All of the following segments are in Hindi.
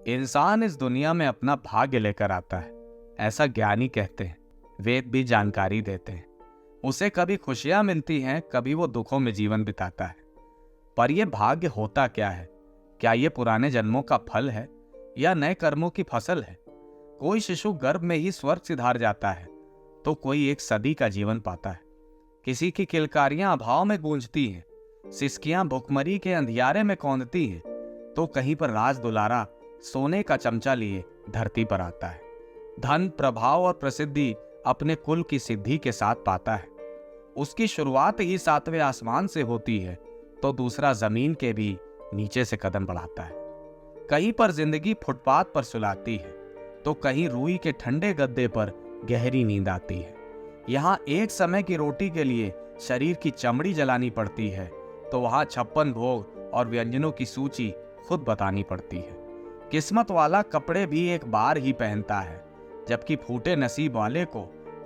इंसान इस दुनिया में अपना भाग्य लेकर आता है, ऐसा ज्ञानी कहते हैं। वेद भी जानकारी देते हैं। उसे कभी खुशियां मिलती हैं, कभी वो दुखों में जीवन बिताता है। पर यह भाग्य होता क्या है? क्या ये पुराने जन्मों का फल है या नए कर्मों की फसल है? कोई शिशु गर्भ में ही स्वर्ग सिधार जाता है, तो कोई एक सदी का जीवन पाता है। किसी की किलकारियां अभाव में गूंजती हैं, सिसकियां भुखमरी के अंधियारे में कौंधती हैं, तो कहीं पर राज दुलारा सोने का चमचा लिए धरती पर आता है। धन, प्रभाव और प्रसिद्धि अपने कुल की सिद्धि के साथ पाता है। उसकी शुरुआत ही 7वें आसमान से होती है, तो दूसरा जमीन के भी नीचे से कदम बढ़ाता है। कहीं पर जिंदगी फुटपाथ पर सुलाती है, तो कहीं रूई के ठंडे गद्दे पर गहरी नींद आती है। यहाँ एक समय की रोटी के लिए शरीर की चमड़ी जलानी पड़ती है, तो वहाँ 56 भोग और व्यंजनों की सूची खुद बतानी पड़ती है। किस्मत वाला कपड़े भी एक बार ही पहनता है, जबकि फूटे नसीब वाले को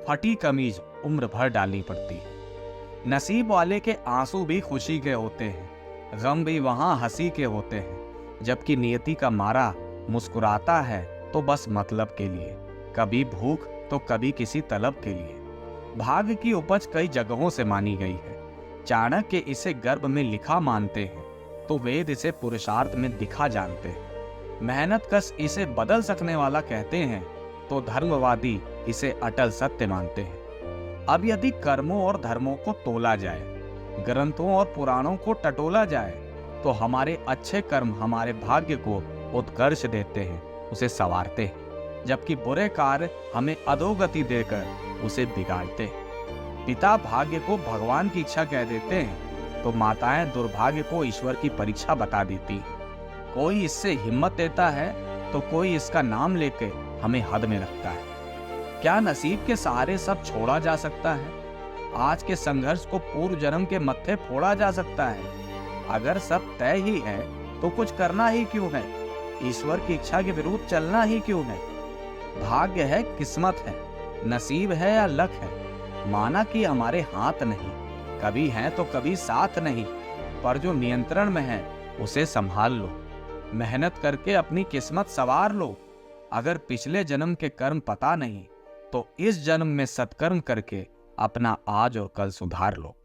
फटी कमीज उम्र भर डालनी पड़ती है। नसीब वाले के आंसू भी खुशी के होते हैं, गम भी वहां हंसी के होते हैं, जबकि नियति का मारा मुस्कुराता है तो बस मतलब के लिए, कभी भूख तो कभी किसी तलब के लिए। भाग्य की उपज कई जगहों से मानी गई है। चाणक्य इसे गर्भ में लिखा मानते हैं, तो वेद इसे पुरुषार्थ में दिखा जानते हैं। मेहनत कश इसे बदल सकने वाला कहते हैं, तो धर्मवादी इसे अटल सत्य मानते हैं। अब यदि कर्मों और धर्मों को तोला जाए, ग्रंथों और पुराणों को टटोला जाए, तो हमारे अच्छे कर्म हमारे भाग्य को उत्कर्ष देते हैं, उसे संवारते हैं, जबकि बुरे कार्य हमें अधोगति देकर उसे बिगाड़ते हैं। पिता भाग्य को भगवान की इच्छा कह देते हैं, तो माताएं दुर्भाग्य को ईश्वर की परीक्षा बता देती हैं। कोई इससे हिम्मत देता है, तो कोई इसका नाम लेके हमें हद में रखता है। क्या नसीब के सहारे सब छोड़ा जा सकता है? आज के संघर्ष को पूर्व जन्म के मत्थे फोड़ा जा सकता है? अगर सब तय ही है, तो कुछ करना ही क्यों है? ईश्वर की इच्छा के विरुद्ध चलना ही क्यों है? भाग्य है, किस्मत है, नसीब है या लक है, माना कि हमारे हाथ नहीं, कभी है तो कभी साथ नहीं, पर जो नियंत्रण में है उसे संभाल लो। मेहनत करके अपनी किस्मत सवार लो। अगर पिछले जन्म के कर्म पता नहीं, तो इस जन्म में सत्कर्म करके अपना आज और कल सुधार लो।